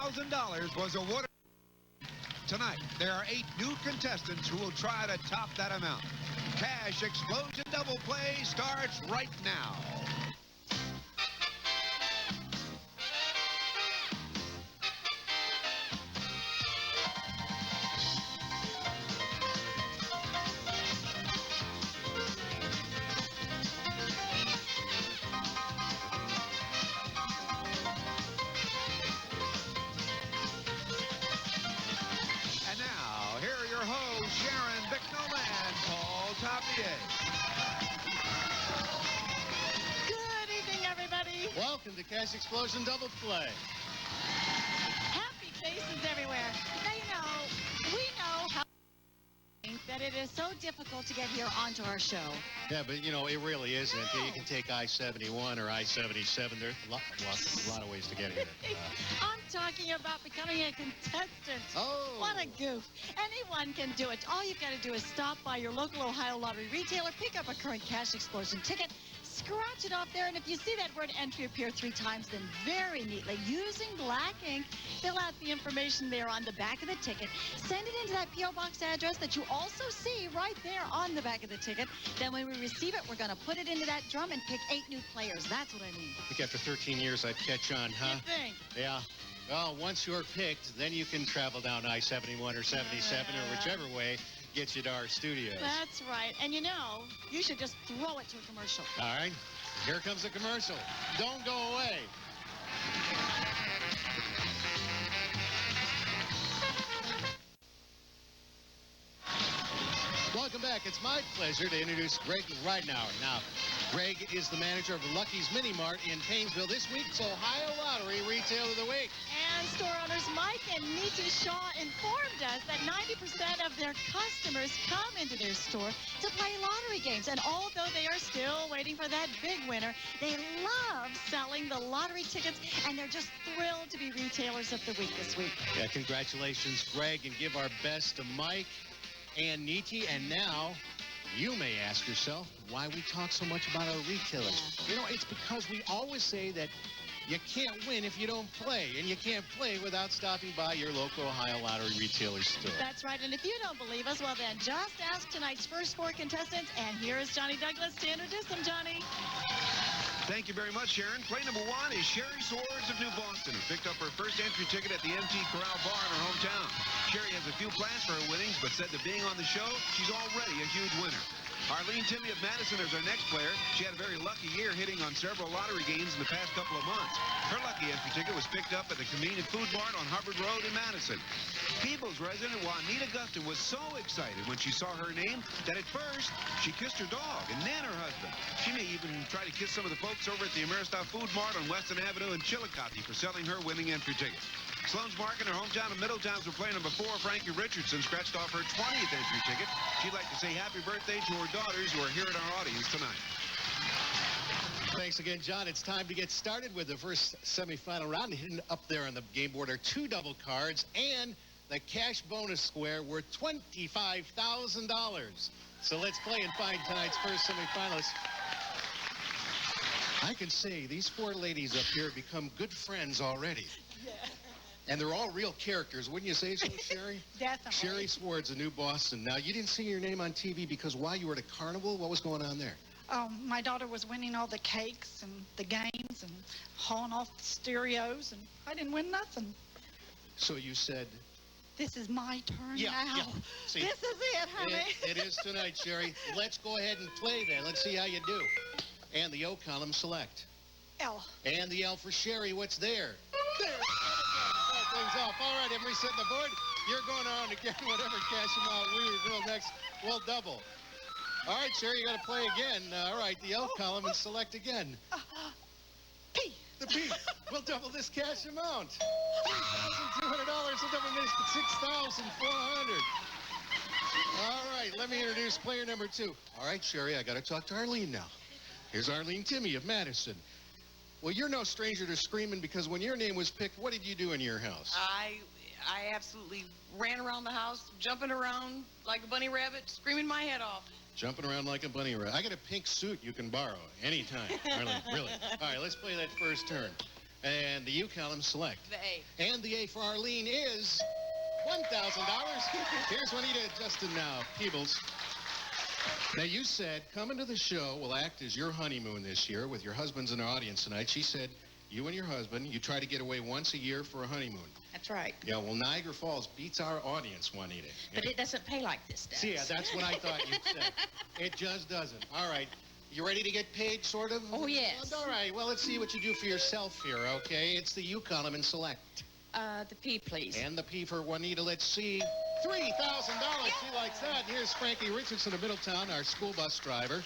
$1,000 was awarded. Tonight, there are 8 new contestants who will try to top that amount. Cash Explosion Double Play starts right now. And now, here are your hosts, Sharon Bicknell and Paul Tapier. Good evening, everybody. Welcome to Cash Explosion Double Play. Happy faces everywhere. Now, you know, we know how that it is so difficult to get here onto our show. Yeah, but, you know, it really isn't. No. You can take I-71 or I-77. There's a lot of ways to get here. I'm talking about becoming a contestant. Oh. What a goof. Anyone can do it. All you've got to do is stop by your local Ohio Lottery retailer, pick up a current Cash Explosion ticket, scratch it off there, and if you see that word entry appear 3 times, then very neatly, using black ink, fill out the information there on the back of the ticket, send it into that P.O. Box address that you also see right there on the back of the ticket. Then when we receive it, we're going to put it into that drum and pick 8 new players. That's what I mean. I think after 13 years, I'd catch on, huh? You think? Yeah. Well, once you're picked, then you can travel down I-71 or 77 or whichever way gets you to our studios. That's right. And you know, you should just throw it to a commercial. All right. Here comes a commercial. Don't go away. Welcome back. It's my pleasure to introduce Greg Ridenauer. Now, Greg is the manager of Lucky's Mini Mart in Paynesville. This week's Ohio Lottery Retail of the Week. And store owners Mike and Nita Shaw informed us that 90% of their customers come into their store to play lottery games. And although they are still waiting for that big winner, they love selling the lottery tickets, and they're just thrilled to be retailers of the week this week. Yeah, congratulations, Greg, and give our best to Mike and Niti. And now, you may ask yourself why we talk so much about our retailers. You know, it's because we always say that you can't win if you don't play, and you can't play without stopping by your local Ohio Lottery retailer store. That's right. And if you don't believe us, well then, just ask tonight's first 4 contestants. And here is Johnny Douglas to introduce them, Johnny. Thank you very much, Sharon. Play number 1 is Sherry Swords of New Boston, who picked up her first entry ticket at the MT Corral Bar in her hometown. Sherry has a few plans for her winnings, but said that being on the show, she's already a huge winner. Arlene Timmy of Madison is our next player. She had a very lucky year hitting on several lottery games in the past couple of months. Her lucky entry ticket was picked up at the Convenient Food Mart on Hubbard Road in Madison. Peebles resident Juanita Gustin was so excited when she saw her name that at first she kissed her dog and then her husband. She may even try to kiss some of the folks over at the Ameristar Food Mart on Weston Avenue in Chillicothe for selling her winning entry tickets. Sloan's Market in her hometown of Middletown for player number 4, Frankie Richardson, scratched off her 20th entry ticket. She'd like to say happy birthday to her daughters who are here at our audience tonight. Thanks again, John. It's time to get started with the first semifinal round. Hidden up there on the game board are 2 double cards and the cash bonus square worth $25,000. So let's play and find tonight's first semifinalist. I can say these 4 ladies up here have become good friends already. Yeah. And they're all real characters, wouldn't you say so, Sherry? Definitely. Sherry Swords of New Boston. Now, you didn't see your name on TV because while you were at a carnival, what was going on there? My daughter was winning all the cakes and the games and hauling off the stereos, and I didn't win nothing. So you said... This is my turn Yeah, now. yeah. See, This is it, honey. it is tonight, Sherry. Let's go ahead and play then. Let's see how you do. And the O column, select. L. And the L for Sherry, what's there? There. Start things off. All right, everybody set the board. You're going on to get whatever cash amount we reveal next. We'll double. All right, Sherry, you got to play again. All right, the L column and select again. P. The P. We'll double this cash amount. $3,200. We'll double this to $6,400. All right, let me introduce player number 2. All right, Sherry, I got to talk to Arlene now. Here's Arlene Timmy of Madison. Well, you're no stranger to screaming because when your name was picked, what did you do in your house? I absolutely ran around the house, jumping around like a bunny rabbit, screaming my head off. Jumping around like a bunny rabbit. I got a pink suit you can borrow anytime, Arlene, really. All right, let's play that first turn. And the U column, select. The A. And the A for Arlene is $1,000. Here's Juanita Justin Peebles. Now, you said coming to the show will act as your honeymoon this year with your husband's in the audience tonight. She said you and your husband, you try to get away once a year for a honeymoon. That's right. Yeah, well, Niagara Falls beats our audience, Juanita. But it doesn't pay like this does. See, yeah, that's what I thought you'd say. It just doesn't. All right. You ready to get paid, sort of? Oh, yes. All right. Well, let's see what you do for yourself here, okay? It's the U column and select. The P, please. And the P for Juanita. Let's see. $3,000. She likes that. Here's Frankie Richardson of Middletown, our school bus driver.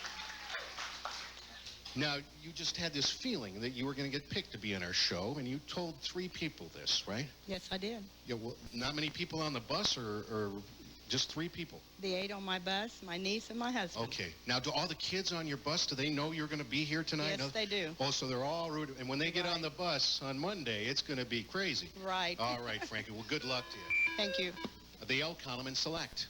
Now, you just had this feeling that you were going to get picked to be on our show, and you told 3 people this, right? Yes, I did. Yeah, well, not many people on the bus, or just 3 people? The 8 on my bus, my niece, and my husband. Okay. Now, do all the kids on your bus, do they know you're going to be here tonight? Yes, they do. Oh, so they're all rooted. And when they get on Right. the bus on Monday, it's going to be crazy. Right. All right, Frankie. Well, good luck to you. Thank you. The L column and select.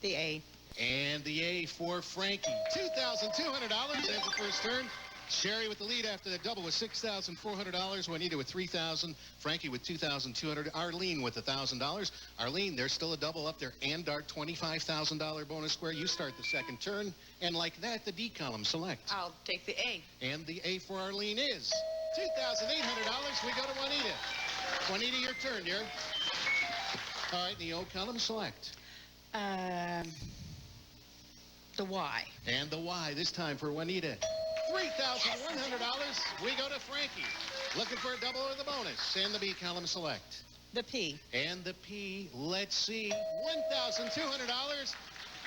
The A. And the A for Frankie. $2,200 ends the first turn. Sherry with the lead after the double with $6,400. Juanita with $3,000. Frankie with $2,200. Arlene with $1,000. Arlene, there's still a double up there and our $25,000 bonus square. You start the second turn. And like that, the D column, select. I'll take the A. And the A for Arlene is $2,800. We go to Juanita. Juanita, your turn, dear. All right, the O column, select. The Y. And the Y this time for Juanita. $3,100. We go to Frankie. Looking for a double or the bonus. And the B column, select. The P. And the P, let's see, $1,200.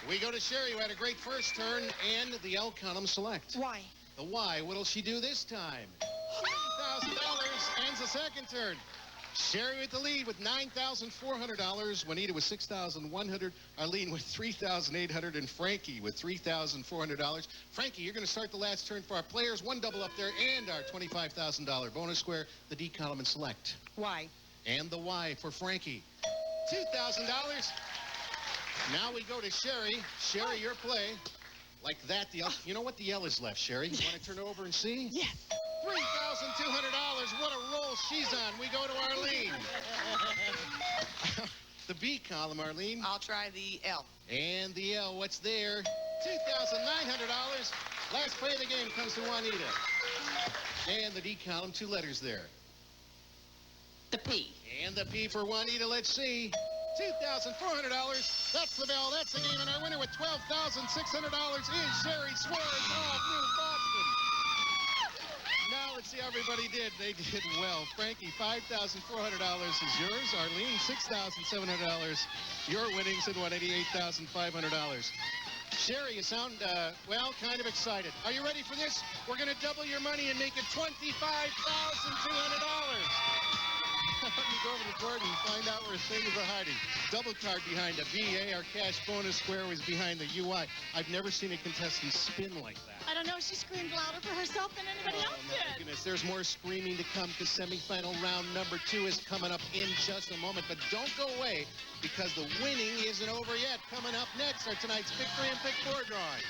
We go to Sherry, who had a great first turn. And the L column, select. Y. The Y, what'll she do this time? $3,000 ends the second turn. Sherry with the lead with $9,400. Juanita with $6,100. Arlene with $3,800. And Frankie with $3,400. Frankie, you're going to start the last turn for our players. 1 double up there and our $25,000 bonus square. The D column and select. Y. And the Y for Frankie. $2,000. Now we go to Sherry. Sherry, your play. Like that, the L, you know what the L is left, Sherry? You want to turn it over and see? Yes. $3,200. What a roll she's on. We go to Arlene. The B column, Arlene. I'll try the L. And the L, what's there? $2,900. Last play of the game comes to Juanita. And the D column, 2 letters there. The P. And the P for Juanita, let's see. $2,400. That's the bell. That's the game. And our winner with $12,600 is Sherry Swerve of New Boston. Now let's see how everybody did. They did well. Frankie, $5,400 is yours. Arlene, $6,700. Your winnings at $188,500. Sherry, you sound, well, kind of excited. Are you ready for this? We're going to double your money and make it $25,200. Let me go over to Gordon and find out where things are hiding. Double card behind a BA. Our cash bonus square was behind the UI. I've never seen a contestant spin like that. I don't know. She screamed louder for herself than anybody else My did. goodness, there's more screaming to come because semifinal round number 2 is coming up in just a moment. But don't go away because the winning isn't over yet. Coming up next are tonight's Pick 3 and Pick 4 drawings.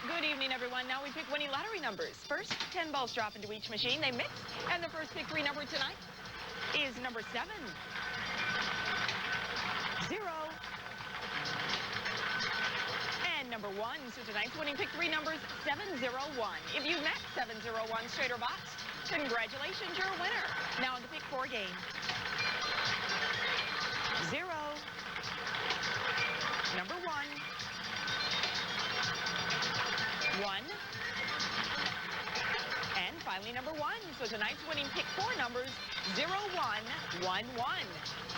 Good evening, everyone. Now we pick winning lottery numbers. First, 10 balls drop into each machine. They mix. And the first Pick 3 number tonight is number 7. 0. And number 1. So tonight's winning Pick 3 numbers 701. If you match 701 straight or box, congratulations, you're a winner. Now in the Pick 4 game. 0. Number 1. 1. And finally, number 1. So tonight's winning Pick 4 numbers 0111.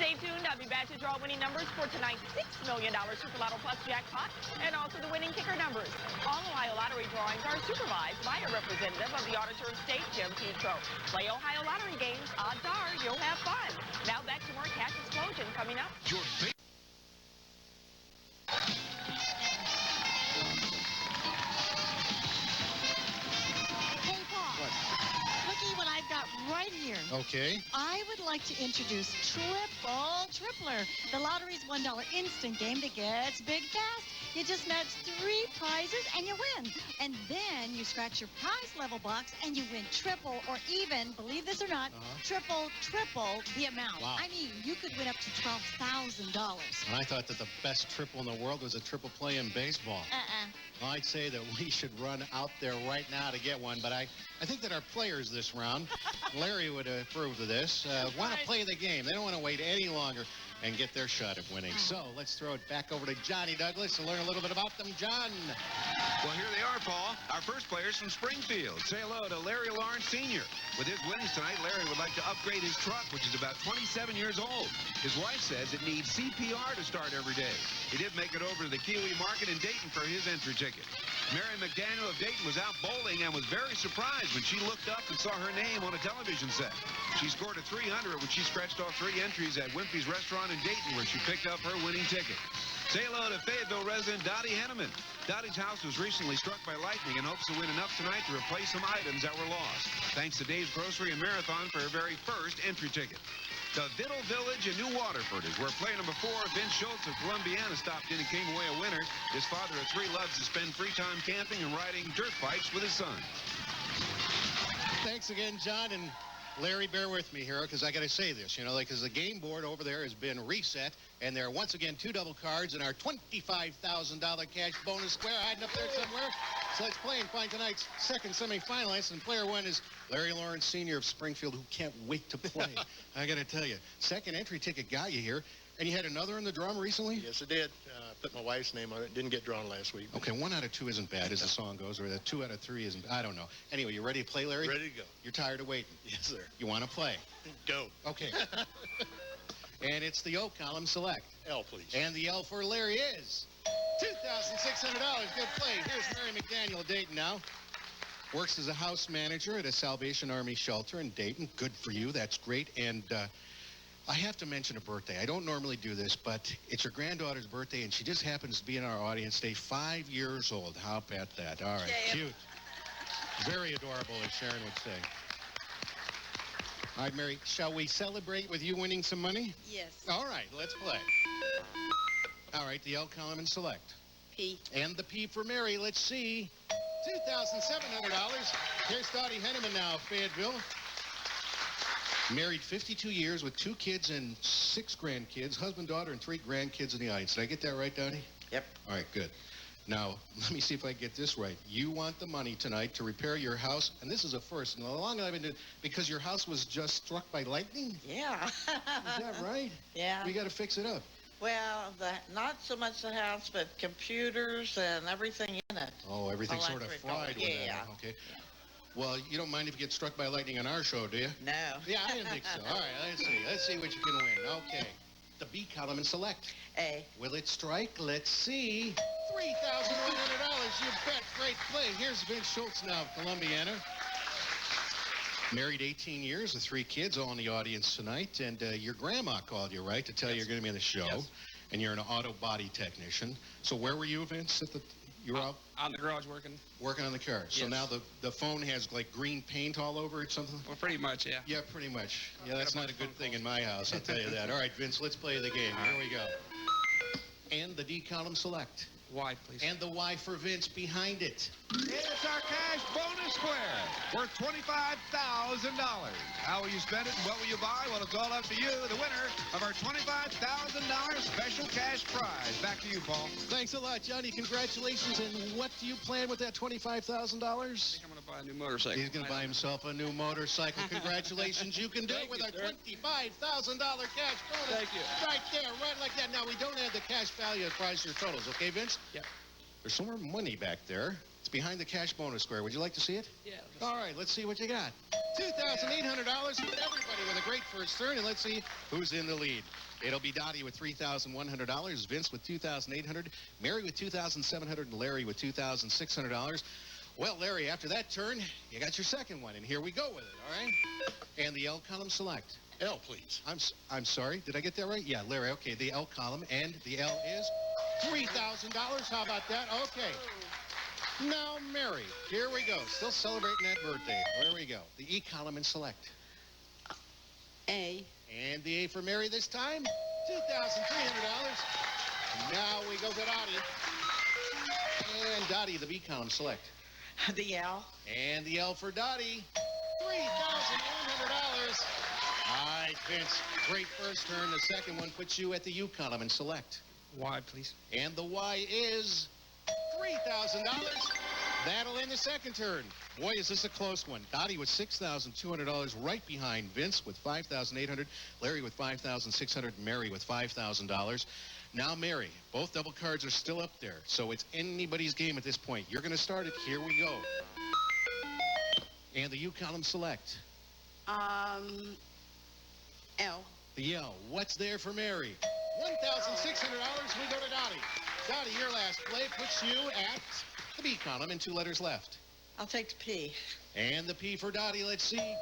Stay tuned. I'll be back to draw winning numbers for tonight's $6 million Super Lotto Plus jackpot and also the winning kicker numbers. All Ohio Lottery drawings are supervised by a representative of the Auditor of State, Jim Petro. Play Ohio Lottery games. Odds are you'll have fun. Now back to more Cash Explosion coming up. Your Hey, Paul. Looky what I've got right here. Okay. I would like to introduce Triple Tripler, the lottery's $1 instant game that gets big fast. You just match 3 prizes and you win. And then you scratch your prize level box and you win triple or even, believe this or not, triple the amount. Wow. I mean, you could win up to $12,000. And I thought that the best triple in the world was a triple play in baseball. Well, I'd say that we should run out there right now to get one, but I think that our players this round, Larry would approve of this, want to play the game. They don't want to wait any longer and get their shot at winning. So let's throw it back over to Johnny Douglas to learn a little bit about them. John. Well, here they are, Paul. Our first players from Springfield. Say hello to Larry Lawrence Sr. With his winnings tonight, Larry would like to upgrade his truck, which is about 27 years old. His wife says it needs CPR to start every day. He did make it over to the Kiwi Market in Dayton for his entry ticket. Mary McDaniel of Dayton was out bowling and was very surprised when she looked up and saw her name on a television set. She scored a 300 when she scratched off 3 entries at Wimpy's Restaurant in Dayton, where she picked up her winning ticket. Say hello to Fayetteville resident Dottie Henneman. Dottie's house was recently struck by lightning and hopes to win enough tonight to replace some items that were lost. Thanks to Dave's Grocery and Marathon for her very first entry ticket. The Viddle Village in New Waterford is where player number 4, Vince Schultz of Columbiana, stopped in and came away a winner. His father of 3 loves to spend free time camping and riding dirt bikes with his son. Thanks again, John. And Larry, bear with me here, because I got to say this, because the game board over there has been reset, and there are once again 2 double cards and our $25,000 cash bonus square hiding up there somewhere. So let's play and find tonight's second semifinalist, and player 1 is Larry Lawrence Sr. of Springfield, who can't wait to play. I got to tell you, second entry ticket got you here, and you had another in the drum recently? Yes, I did. Put my wife's name on it. Didn't get drawn last week. Okay, 1 out of 2 isn't bad, as the song goes, or that 2 out of 3 isn't. I don't know. Anyway, you ready to play, Larry? Ready to go. You're tired of waiting? Yes, sir. You want to play? Go. Okay. And it's the O column select. L, please. And the L for Larry is $2,600. Good play. Here's Mary McDaniel of Dayton now. Works as a house manager at a Salvation Army shelter in Dayton. Good for you. That's great. And I have to mention a birthday. I don't normally do this, but it's her granddaughter's birthday, and she just happens to be in our audience today, 5 years old. How about that? All right, cute. Very adorable, as Sharon would say. All right, Mary, shall we celebrate with you winning some money? Yes. All right, let's play. All right, the L column and select. P. And the P for Mary. Let's see. $2,700. Here's Dottie Henneman now of Fayetteville. Married 52 years with 2 kids and 6 grandkids, husband, daughter, and 3 grandkids in the audience. Did I get that right, Dottie? Yep. All right, good. Now, let me see if I get this right. You want the money tonight to repair your house, and this is a first. And the long I've been doing, because your house was just struck by lightning? Yeah. Is that right? Yeah. We got to fix it up. Well, not so much the house, but computers and everything in it. Oh, everything's sort of Electrical, fried with yeah. that. Okay. Well, you don't mind if you get struck by lightning on our show, do you? No. Yeah, I didn't think so. All right, let's see. Let's see what you can win. Okay. The B column and select. A. Will it strike? Let's see. $3,100. You bet. Great play. Here's Vince Schultz now of Columbiana. Married 18 years with 3 kids, all in the audience tonight. And your grandma called you, right, to tell you you're going to be on the show. Yes. And you're an auto body technician. So where were you, Vince? You were out? Out in the garage working. Working on the car. So Yes. now the phone has like green paint all over it, something? Well, pretty much, yeah. Yeah, pretty much. Yeah, that's not a good thing in my house, I'll tell you that. All right, Vince, let's play the game. Here we go. And the D column select. Y, please. And the Y for Vince behind it. It's our cash bonus square worth $25,000. How will you spend it and what will you buy? Well, it's all up to you, the winner of our $25,000 special cash prize. Back to you, Paul. Thanks a lot, Johnny. Congratulations. And what do you plan with that $25,000? I think I'm going to buy a new motorcycle. He's going to buy himself a new motorcycle. Congratulations. You can do it with our $25,000 cash bonus. Thank you. Right there, right like that. Now, we don't have the cash value of prize your totals. Okay, Vince? Yep. There's some more money back there. It's behind the cash bonus square. Would you like to see it? Yeah. All right, let's see what you got. $2,800 for everybody with a great first turn, and let's see who's in the lead. It'll be Dottie with $3,100, Vince with $2,800, Mary with $2,700, and Larry with $2,600. Well, Larry, after that turn, you got your second one, and here we go with it, all right? And the L column select. L, please. I'm sorry, did I get that right? Yeah, Larry, okay, the L column, and the L is $3,000. How about that? Okay. Now, Mary, here we go. Still celebrating that birthday. Where we go? The E column and select. A. And the A for Mary this time, $2,300. Now we go to Dottie. And Dottie, the B column, select. The L. And the L for Dottie, $3,100. All right, Vince, great first turn. The second one puts you at the U column and select. Y, please. And the Y is $3,000. That'll end the second turn. Boy, is this a close one. Dottie with $6,200 right behind Vince with $5,800, Larry with $5,600, Mary with $5,000. Now, Mary, both double cards are still up there, so it's anybody's game at this point. You're going to start it. Here we go. And the U column, select. L. The L. What's there for Mary? $1,600. We go to Dottie. Dottie, your last play puts you at the B column and 2 letters left. I'll take the P. And the P for Dottie, let's see, $1,000.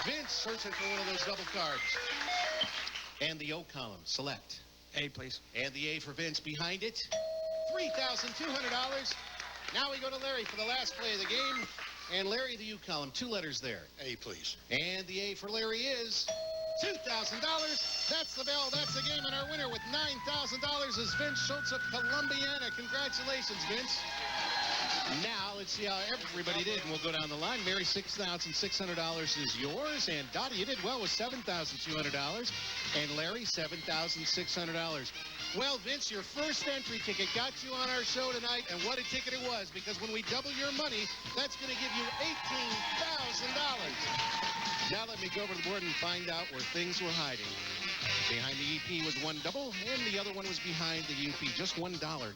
Vince searching for one of those double cards. And the O column, select. A, please. And the A for Vince behind it, $3,200. Now we go to Larry for the last play of the game. And Larry, the U column, 2 letters there. A, please. And the A for Larry is $2,000. That's the bell. That's the game. And our winner with $9,000 is Vince Schultz of Columbiana. Congratulations, Vince. Now, let's see how everybody did, and we'll go down the line. Mary, $6,600 is yours, and Dottie, you did well with $7,200, and Larry, $7,600. Well, Vince, your first entry ticket got you on our show tonight, and what a ticket it was, because when we double your money, that's going to give you $18,000. Now let me go over the board and find out where things were hiding. Behind the EP was one double, and the other one was behind the UP. Just $1 got him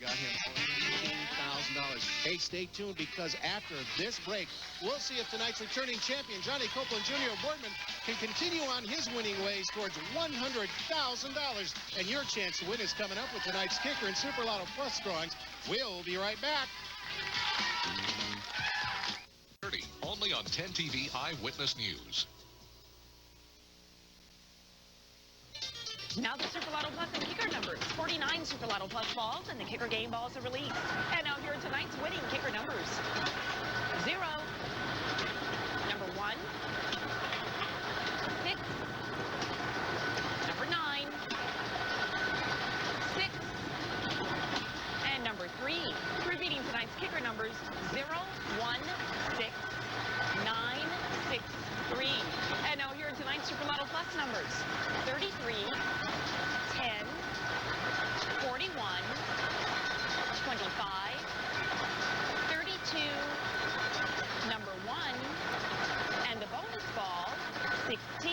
$18,000. Hey, stay tuned, because after this break, we'll see if tonight's returning champion, Johnny Copeland Jr. of Boardman, can continue on his winning ways towards $100,000. And your chance to win is coming up with tonight's Kicker and Super Lotto Plus drawings. We'll be right back. Only on 10 TV Eyewitness News. Now the Super Lotto Plus and Kicker numbers. 49 Super Lotto Plus balls and the Kicker game balls are released. And now here are tonight's winning Kicker numbers. 0, number 1, 6, number 9, 6, and number 3. Repeating tonight's Kicker numbers. 0, 1, 6, 9, 6, 3. And now here are tonight's Super Lotto Plus numbers. 33, 10, 41, 25, 32, number 1, and the bonus ball, 16.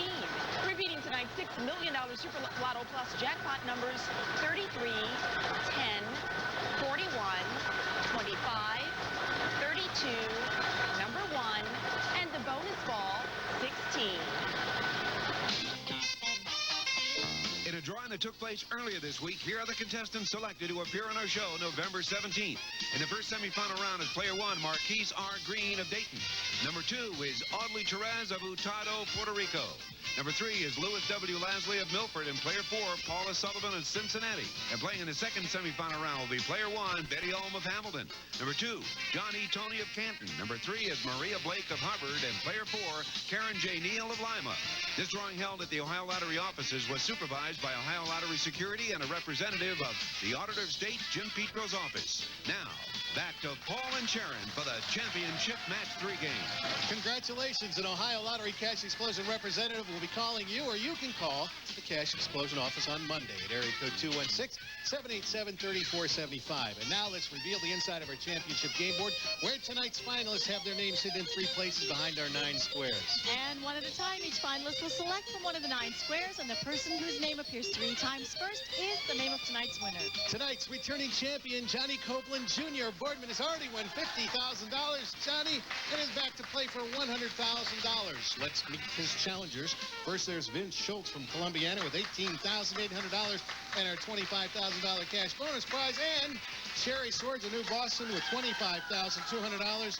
Repeating tonight's $6 million Super Lotto Plus jackpot numbers, 33, 10, 41, 25, 32, number 1, and the bonus ball, 16. In a drawing that took place earlier this week, here are the contestants selected to appear on our show November 17th. In the first semifinal round is player 1, Marquise R. Green of Dayton. Number 2 is Audley Therese of Hurtado, Puerto Rico. Number 3 is Louis W. Lasley of Milford, and player 4, Paula Sullivan of Cincinnati. And playing in the second semifinal round will be player 1, Betty Olm of Hamilton. Number 2, John E. Tony of Canton. Number 3 is Maria Blake of Hubbard, and player 4, Karen J. Neal of Lima. This drawing held at the Ohio Lottery offices was supervised by Ohio Lottery Security and a representative of the Auditor of State, Jim Petro's office. Now, back to Paul and Sharon for the championship match 3 game. Congratulations. An Ohio Lottery Cash Explosion representative will be calling you, or you can call the Cash Explosion office on Monday at area code 216-787-3475. And now let's reveal the inside of our championship game board, where tonight's finalists have their names hidden in 3 places behind our 9 squares. And one at a time, each finalist will select from one of the 9 squares, and the person whose name appears 3 times first is the name of tonight's winner. Tonight's returning champion, Johnny Copeland Jr. of Boardman, has already won $50,000. Johnny, and is back to play for $100,000. Let's meet his challengers. First, there's Vince Schultz from Columbiana with $18,800 and our $25,000 cash bonus prize. And Sherry Swords of New Boston with $25,200.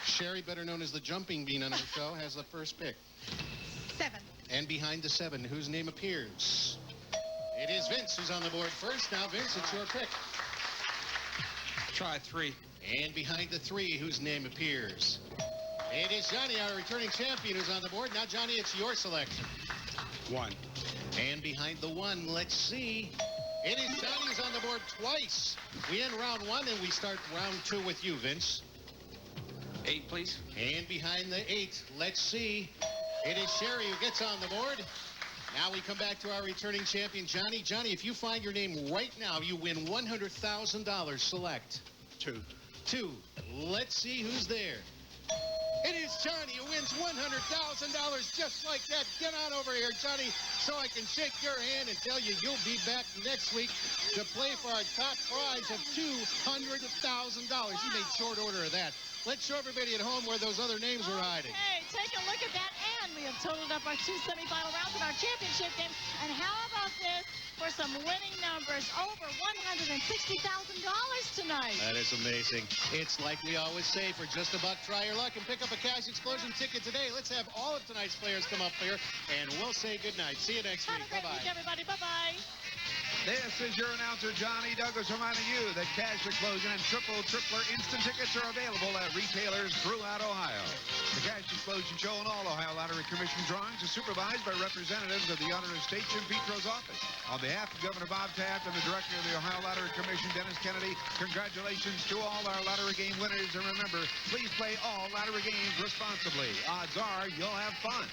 Sherry, better known as the Jumping Bean on our show, has the first pick. 7. And behind the 7, whose name appears? It is Vince who's on the board first. Now, Vince, it's your pick. Try 3. And behind the 3, whose name appears? It is Johnny, our returning champion, who's on the board. Now, Johnny, it's your selection. 1. And behind the 1, let's see. It is Johnny who's on the board twice. We end round 1 and we start round 2 with you, Vince. 8, please. And behind the 8, let's see. It is Sherry who gets on the board. Now we come back to our returning champion, Johnny. Johnny, if you find your name right now, you win $100,000. Select. 2. 2. Let's see who's there. It is Johnny who wins $100,000 just like that. Get on over here, Johnny, so I can shake your hand and tell you you'll be back next week to play for our top prize of $200,000. You made short order of that. Let's show everybody at home where those other names were hiding. Hey, take a look at that. And we have totaled up our 2 semifinal rounds in our championship game. And how about this for some winning numbers? Over $160,000 tonight. That is amazing. It's like we always say, for just a buck, try your luck and pick up a Cash Explosion ticket today. Let's have all of tonight's players come up here, and we'll say goodnight. See you next Have week. a great week, everybody. Bye-bye. This is your announcer, Johnny Douglas, reminding you that Cash Explosion and Tripler instant tickets are available at retailers throughout Ohio. The Cash Explosion Show and all Ohio Lottery Commission drawings are supervised by representatives of the Auditor of State Jim Petro's office. On behalf of Governor Bob Taft and the Director of the Ohio Lottery Commission, Dennis Kennedy, congratulations to all our lottery game winners. And remember, please play all lottery games responsibly. Odds are you'll have fun.